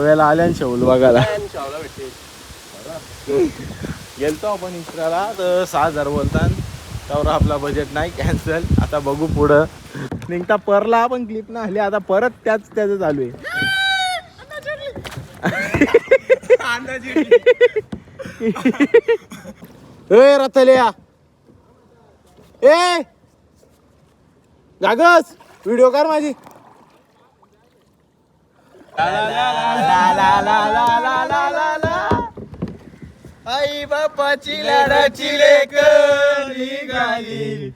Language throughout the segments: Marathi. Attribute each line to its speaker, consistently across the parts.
Speaker 1: गोव्याला आल्या आणि शेवल बघायला गेलतो आपण इस्राला तर 6,000 बोलतात. त्यावर आपला बजेट नाही, कॅन्सल. आता बघू पुढं निघता परला पण क्लिप ना आली. आता परत त्याचं चालू आहे. ए रतल्या ए जागस व्हिडिओ कर माझी. आई बापाची लाडाची लेक निघाली.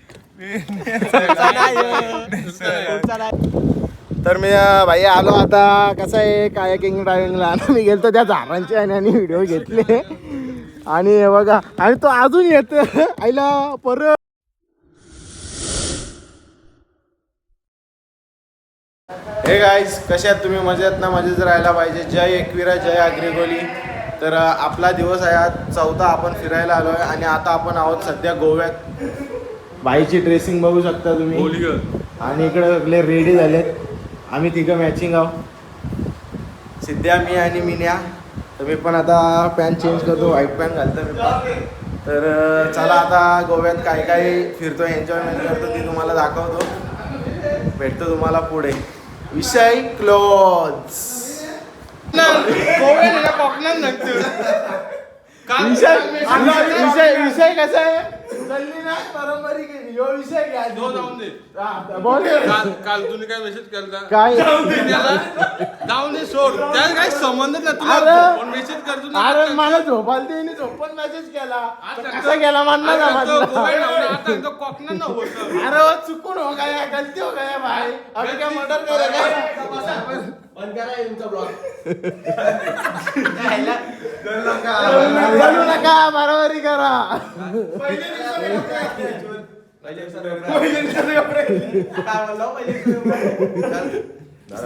Speaker 1: तर मी भाई आलो आता. कसं आहे कायाकिंग ड्रायव्हिंगला मी गेलतो त्या झाडांच्या आणि व्हिडिओ घेतले. आणि हे बघा आणि तो अजून येत आईला परत. हे गाईज कसे आहेत तुम्ही? मजेत ना? मजेत राहायला पाहिजे. जय एकविरा जय अग्रिगोली. तर आपला दिवस आहे आज 4था. आपण फिरायला आलो आहे आणि आता आपण आहोत सध्या गोव्यात. बाईची ड्रेसिंग बघू शकता तुम्ही. आणि इकडे सगळे रेडी झालेत. आम्ही तिघं मॅचिंग आहोत. सिद्ध्या, मी आणि मिन्या. तर मी पण आता पॅन्ट चेंज करतो, व्हाईट पॅन्ट घालतो मी पण. तर चला आता गोव्यात काय काय फिरतो, एन्जॉयमेंट करतो ती तुम्हाला दाखवतो. भेटतो तुम्हाला पुढे. विषय क्लोज. विषय कसा आहे? पारंपरिक विषय
Speaker 2: काल तुम्ही काय मेसेज केला?
Speaker 1: काय
Speaker 2: जाऊन सोड, त्याला काही संबंध नाही. तुला मेसेज करतो.
Speaker 1: अरे मला झोपाल ते झोपण मेसेज केला. कसा केला म्हणणार
Speaker 2: कोकणात नव्हतं.
Speaker 1: अरे चुकून हो गया, गलती हो गया भाई. अभी क्या मर्डर करेगा? बंद करा तुमचा ब्लॉग. बोलू नका, बरोबरी करा.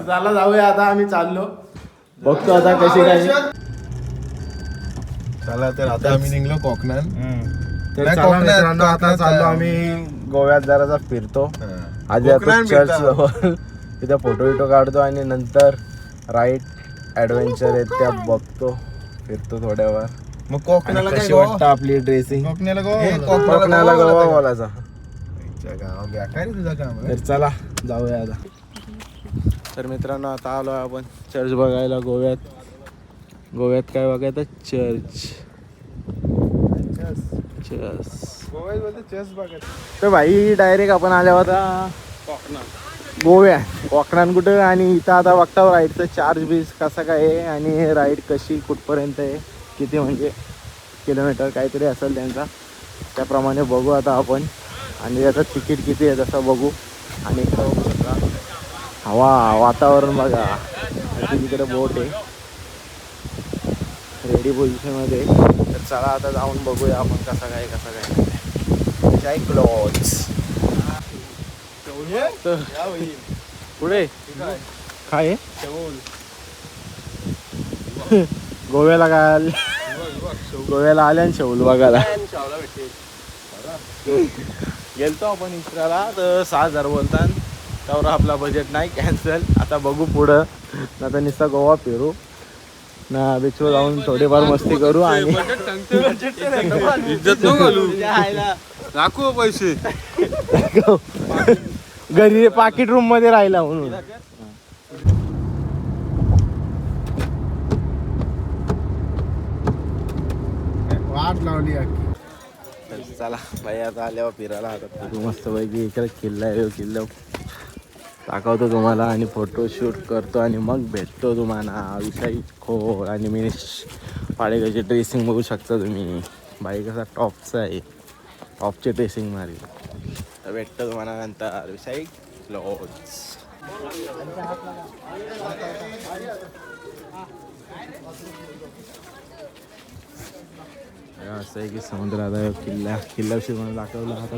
Speaker 1: चला जाऊया आता. आम्ही चाललो, बघतो आता कशी काय.
Speaker 3: चला तर आता आम्ही निघलो कोकणात.
Speaker 1: तर चला मित्रांनो, आता चाललो आम्ही गोव्यात. जरासा फिरतो आधी. आपण चर्च जवळ तिथे फोटो काढतो आणि नंतर राईट ॲडव्हेंचर आहेत त्या बघतो, फिरतो थोड्यावर.
Speaker 3: मग कोकणाला
Speaker 1: कशी वाटतं आपली ड्रेसिंग?
Speaker 3: कोकणाला
Speaker 1: गोवा बोलायचा.
Speaker 3: तुझा काम.
Speaker 1: तर चला जाऊया आता. तर मित्रांनो आता आलो आपण चर्च बघायला गोव्यात. गोव्यात काय बघायचं? चर्च. तर भाई डायरेक्ट आपण आल्या होता गोव्या. कोकणात कुठं? आणि इथं आता बघता राईडचं चार्ज बीस कसा काय आहे आणि राईड कशी कुठपर्यंत आहे, किती म्हणजे किलोमीटर काहीतरी असेल त्यांचा, त्याप्रमाणे बघू आता आपण. आणि त्याचं तिकीट किती आहे तसं बघू. आणि इकडं बघू शकता हवा, वातावरण बघा. तिकडे बोट आहे रेडी पोझिशनमध्ये. तर चला आता जाऊन बघूया आपण कसा काय जय क्लोज. पुढे काय गोव्याला काय गोव्याला आल्या आणि शेवल बघायला गेलतो आपण इस्राला तर 6,000 बोलतात. त्यावर आपला बजेट नाही, कॅन्सल. आता बघू पुढं. आता नुसता गोवा फिरू ना, बीचवर जाऊन थोडेफार मस्ती करू. आणि
Speaker 2: इज्जत न घालू, दाखव पैसे.
Speaker 1: घरी पाकिट रूम मध्ये राहिला म्हणून.
Speaker 3: वाट लावली.
Speaker 1: चला बाई आता आल्यावर फिरायला. आता मस्त पैकी इकडे किल्ला आहे. किल्ला दाखवतो तुम्हाला आणि फोटोशूट करतो आणि मग भेटतो तुम्हाला. विषय खोळ आणि मिनिश पाडेकरची ड्रेसिंग बघू शकता तुम्ही. बाई कसा टॉपचा आहे, टॉपची ड्रेसिंग मारी. तर भेटतो तुम्हाला नंतर. विषय क्लोज. असं आहे की समुद्रात किल्ल्याविषयी मला दाखवला. आता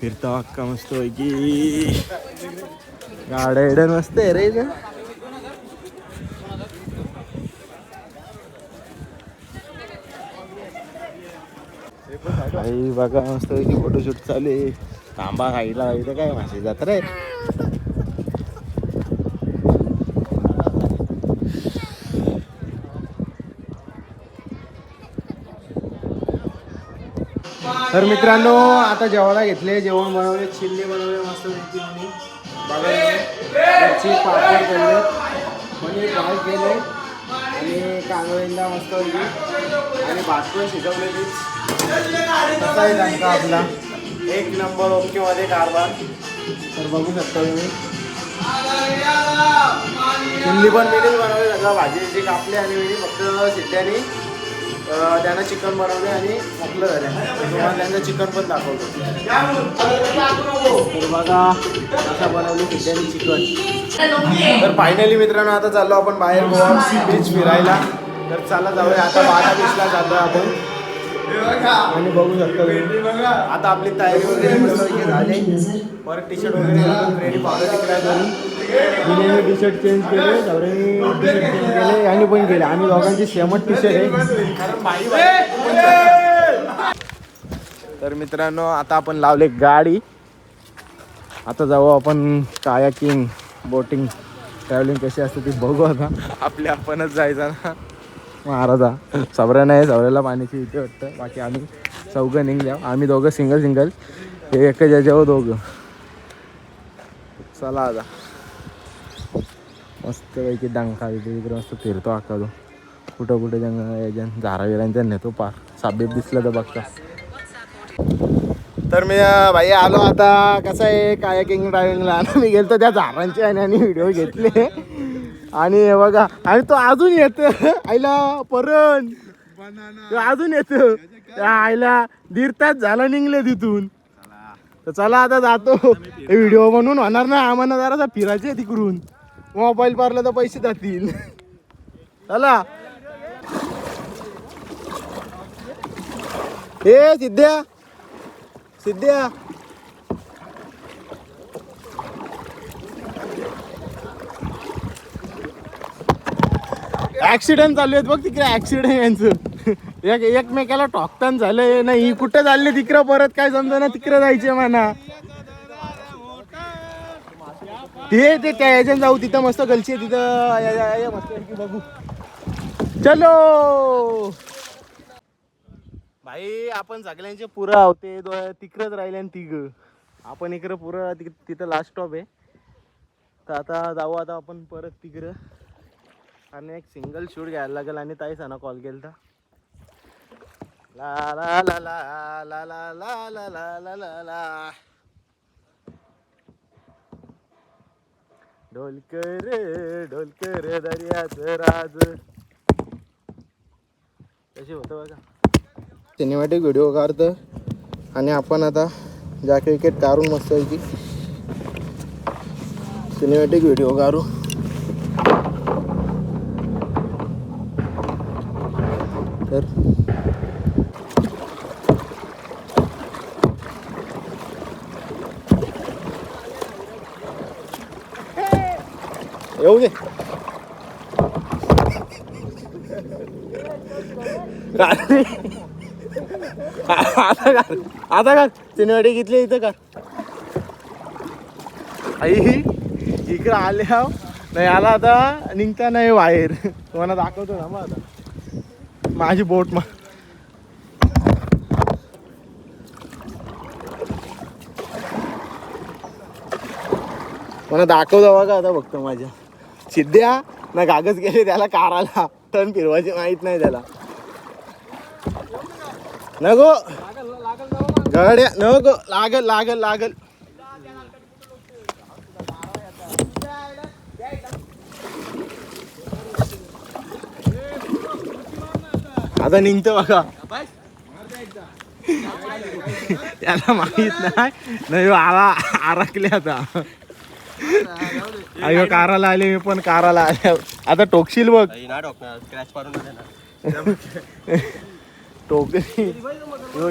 Speaker 1: फिरता अक्का मस्त पैकी. गाड्या एडन मस्त आहे रे. आई बघा मस्त पैकी फोटोशूट चालू आहे. तांबा खायला इथं काय मासे जात रे. तर मित्रांनो आता जेवायला घेतले, जेवण बनवले, चिल्ली बनवले मस्त पैकी आणि बघायची पापड केले, पनीर फ्राय केले आणि कांदा मस्त पैकी आणि भात पण शिजवलेली. कसा आहे त्यांचा आपला एक नंबर ओके मध्ये कारभार. तर बघू शकता तुम्ही चिल्ली पण मिळेल बनवले, सगळं भाजी कापले आणि मी फक्त शिट्ट्याने त्यांना चिकन बनवले आणि मोकलं झाले. तुम्हाला त्यांचं चिकन पण दाखवतो. तर बघा असं बनवली शिट्ट्याने चिकन. तर फायनली मित्रांनो आता चाललो आपण बाहेर गोवा बीच फिरायला. तर चला जाऊया आता बागा बीचला जातोय आपण आणि बघू शकतो आता आपली तयारी वगैरे मस्त झाली. परत टी शर्ट वगैरे रेडी पावलं तिकडे करून दिलेले टी शर्ट चेंज केले, सगळ्यांनी टी शर्ट चेंज केले आणि पण केले. आम्ही दोघांची सेमच टी शर्ट आहे. तर मित्रांनो आता आपण लावले गाडी. आता जाऊ आपण कायाकिंग बोटिंग ट्रॅव्हलिंग कशी असते ती बघू. आता आपल्या आपणच जायचं ना महाराजा. सवऱ्या नाही, सवऱ्याला पाण्याची इथे वाटतं. बाकी आम्ही चौघं निघल्या. आम्ही दोघं सिंगल हे एकच याच्यावर दोघं. चला आता मस्त पैकी डंका इकडे मस्त फिरतो अख्खा तो. कुठं कुठे याच्या झाराविरांच्या नेतो पार. साबेब दिसलं तर बघता. तर मी भाई आलो आता. कसं आहे कायाकिंग ड्रायव्हिंगला मी गेलतो त्या झाडांचे आणि व्हिडिओ घेतले आणि हे बघा आणि तो अजून येतं आईला परण अजून येतं आईला 1.5 तास झाला निघले तिथून. तर चला आता जातो. व्हिडिओ बनवून होणार ना आम्हाला, जरासा फिरायचे तिकडून. मोबाईल पारला तर पैसे जातील. चला हे सिद्ध्या ऍक्सिडेंट चालू आहेत बघ तिकडे. ऍक्सिडेंट यांचं एकमेकाला ठोकताना झालंय. नाही कुठं चालले तिकडं, परत काय समजा ना तिकडं जायचे म्हणा. ते त्या याच्यात जाऊ, तिथं मस्त गलची आहे तिथं मस्त बघू. चलो भाई आपण सगळ्यांचे पुरं होते तिकडंच राहिले आणि तिघ आपण इकडं पुरं तिथं लास्ट स्टॉप आहे. तर आता जाऊ आता आपण परत तिकडं आणि एक सिंगल शूट घ्यायला लागेल. आणि ताई सणा कॉल केला ला ला ला ला ला ला ला ला ला ला ला ला ढोलकर दर्याचं राज. कशी होतं बघा. सिनेमॅटिक व्हिडिओ काढतं आणि आपण आता जॅकेट विकेट काढून मस्त आहे की सिनेमॅटिक व्हिडिओ काढू. तर येऊ दे. आता का सिनेमॅटिक घेतली इथं का आई इकडं आले हा नाही आला. आता निघता नाही बाहेर. तुम्हाला दाखवतो ना मग आता माझी बोट मला दाखवतो बघा. आता बघतो माझ्या सिद्ध्या ना कागद गेले त्याला काराला टर्न फिरवायची माहित नाही त्याला. नको गड्या नको लागल. आता निघतो बघा. त्याला माहित नाही आला आरकले. आता अयो काराला आले मी पण काराला आले. आता टोकशील बघ. टोकली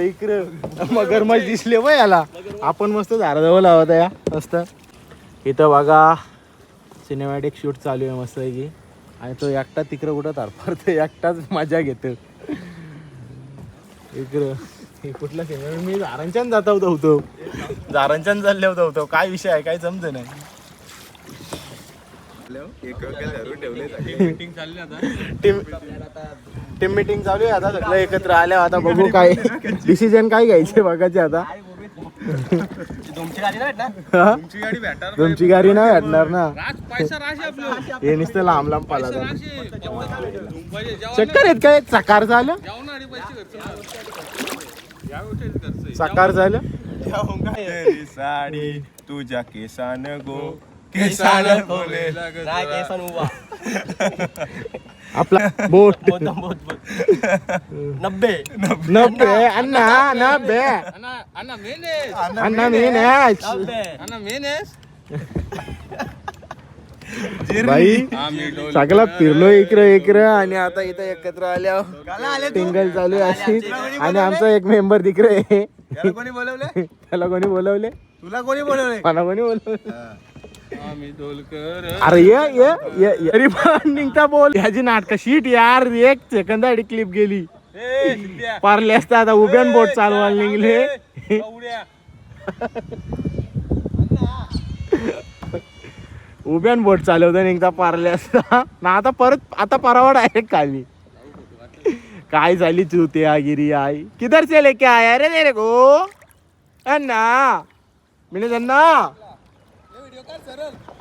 Speaker 1: इकडं मगरमच्छ दिसले बघ याला. आपण मस्त झाडाजवळ लावत या मस्त. इथं बघा सिनेमॅटिक शूट चालू आहे मस्त की. आणि तो एकटा तिकडं कुठं तरफडतो एकटाच मजा घेतो इकडं. हे कुठला सिनेमा मी झारांच्यान जात होतो झारांच्यान चालले होतो. काय विषय आहे काय समज नाही. टीम मीटिंग चालू आहे आता सगळं एकत्र आल्या आता बघू काय डिसिजन काय घ्यायचे बघायचे आता.
Speaker 2: तुमची गाडी नाही भेटणार.
Speaker 1: हा?
Speaker 2: तुमची गाडी भेटणार
Speaker 1: तुमची गाडी नाही भेटणार ना.
Speaker 2: पैसा राशी आपलं.
Speaker 1: हे नुसतं लांब लांब पाला
Speaker 2: पैसा राशी. दुबईचे जेवण
Speaker 1: चक्कर आहेत काय सकार झालं
Speaker 2: जेवणारी पैसे घरचे. या गोष्टी घरचे.
Speaker 1: सकार झालं.
Speaker 3: तेरी साडी तुझ्या केसान गो
Speaker 2: केसान
Speaker 3: बोले
Speaker 2: नाही केसान उभा.
Speaker 1: आपला बोट
Speaker 2: नब्बे.
Speaker 1: नब्बे अण्णा नब्बे
Speaker 2: अण्णा मेनेस.
Speaker 1: अण्णा मी नॅच
Speaker 2: अण्णा मेनेस.
Speaker 1: बाई
Speaker 2: आम्ही डोल.
Speaker 1: सगळा फिरलो इकडं आणि आता इथं एकत्र आल्या टिंगल चालू आहे अशी. आणि आमचा एक मेंबर तिकडे
Speaker 3: कोणी बोलवले
Speaker 1: त्याला कोणी बोलवले
Speaker 3: तुला कोणी बोलवले
Speaker 1: मला कोणी बोलवले.
Speaker 2: आम्ही डोलकर.
Speaker 1: अरे ये अरे पण निघता बोल ह्याची नाटक शीट यार. एक सेकंद आधी क्लिप गेली पारले असता. आता उभ्यान बोट चालवायला निघले. उभ्यान बोट चालवता निघता पारले असता ना. आता परवा डायरेक्ट खाली. काय झाली चुत्या गिरी आई किधर से लेके आया रे तेरे को अन्ना मिने त्यांना.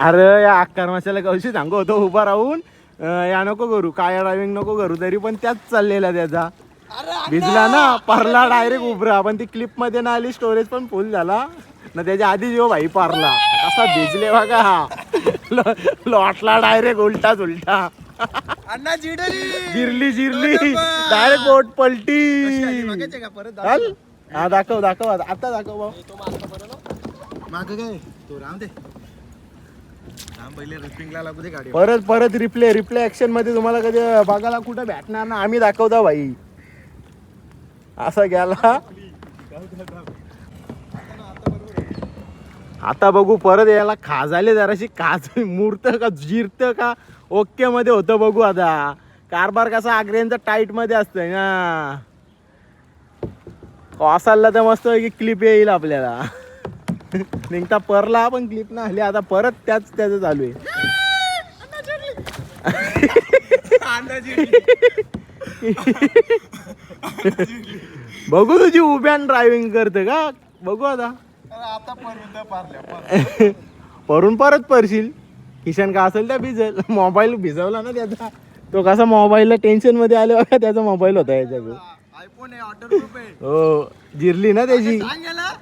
Speaker 1: अरे या आकार माशाला कौशी सांगू होतो उभा राहून या नको करू काय ड्रायव्हिंग नको करू तरी पण त्याच चाललेला त्याचा भिजला ना पारला डायरेक्ट उभरा. पण ती क्लिप मध्ये ना आली स्टोरेज पण फुल झाला ना त्याच्या आधी जो भाई पारला कसा भिजले बघा हा. लॉटला डायरेक्ट उलटाच उलटा.
Speaker 3: अण्णा
Speaker 1: जिरली डायरेक्ट बोट पलटी. चल हा दाखव आता दाखव भाऊ.
Speaker 3: माग काय तो राम दे पहिले रिपिंगला लागू दे गाडी.
Speaker 1: परत रिप्ले ऍक्शन मध्ये तुम्हाला कधी बघायला कुठं भेटणार ना. आम्ही दाखवता भाई असा गेला. आता बघू परत याला खाजाले जराशी काच मूर्त का जिरत का ओके मध्ये होतं बघू. आता कारभार कसा आग्र्यांचा टाईट मध्ये असतोय ना. कॉसालला तर मस्त की क्लिप येईल आपल्याला. निघता परला पण क्लिप ना आली. आता परत त्याचं चालू आहे. बघू तुझी उभ्यान ड्रायव्हिंग करते का बघू आता. परून परत परशील. किशन का असेल त्या भिजल. मोबाईल भिजवला ना त्याचा. तो कसा मोबाईलला टेन्शन मध्ये आले बघा त्याचा मोबाईल होता याच्याकडे.
Speaker 3: आयफोन आहे वॉटरप्रूफ आहे.
Speaker 1: हो जिरली ना त्याची.
Speaker 3: सांग याला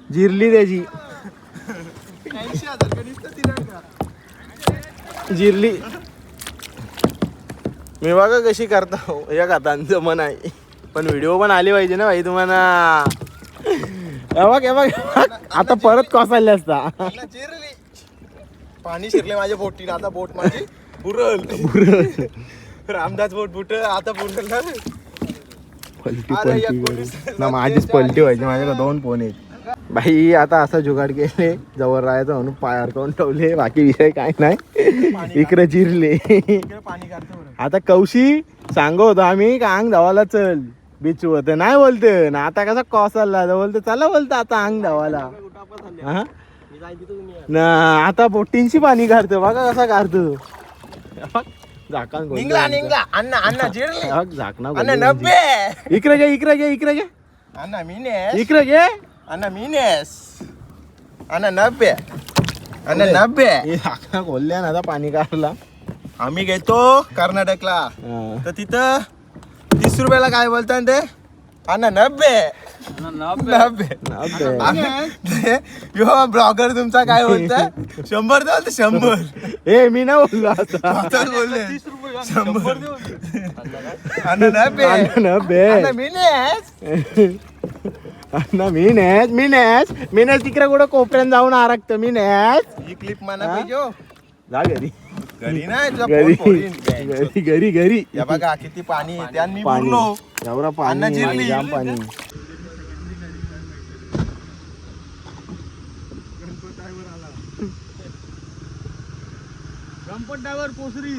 Speaker 1: जिरली त्याची
Speaker 3: 80,000 का नुसतं तिरड का.
Speaker 1: जिरली. मी बघा कशी करता या कथांचं मन आहे. पण व्हिडिओ पण आली पाहिजे ना भाई तुम्हाला. बघ आता परत कोसळले असता.
Speaker 3: अण्णा चिरली पाणी शिरले माझ्या बोटीने. आता बोट माझी बुरल रामदास बोट बुट आता बुरल ना.
Speaker 1: पलटी ना माझीच पलटी व्हायची. माझ्याकडे 2 फोन आहेत भाई. आता असा जुगाड केले जवळ राहायचं म्हणून पायावर करून ठेवले. बाकी विषय काय नाही. इकडे जिरले.
Speaker 3: पाणी काढतो
Speaker 1: आता कौशी सांगू होतो आम्ही का अंग धावाला चल बीच होत नाही बोलते ना. आता कसा कॉसला बोलते चला बोलतं आता अंग धावाला. हा ना आता बोटींशी पाणी काढतो बघा कसा काढतो. झाकण
Speaker 3: निघला अण्णा अण्णा जिरली
Speaker 1: झाकणा
Speaker 3: अण्णा 90.
Speaker 1: इकडे घे
Speaker 3: अण्णा मीनेस
Speaker 1: इकडे घे.
Speaker 3: अण्णा मीनेस अण्णा 90. अण्णा 90.
Speaker 1: हे झाकणा खोलल्या ना आता पाणी काढला.
Speaker 3: आम्ही घेतो कर्नाटकला तर तिथं 30 रुपयाला काय बोलतात ते अण्णा 90. यो ब्लॉगर तुमचा काय बोलताय 100 द्याल 100.
Speaker 1: ए मी ना बोललो आता
Speaker 3: बोलले 100. अण्णा 90. अण्णा मीनेस
Speaker 1: ना मीनेस तिकडे कुठं कोपऱ्यात जाऊन आरगतं मीनेस.
Speaker 3: ही क्लिप म्हणा पाहिजे हो.
Speaker 1: जा घरी
Speaker 3: घरी नाही तुझा फोन फोडीन.
Speaker 1: घरी
Speaker 3: या बघा किती पाणी येते आणि मी
Speaker 1: पाणी
Speaker 3: बोललो
Speaker 1: एवढा
Speaker 3: अण्णा
Speaker 1: पाणी
Speaker 3: जिरली.
Speaker 1: जाम पाणी.
Speaker 2: गणपत ड्रायव्हर पोसरी.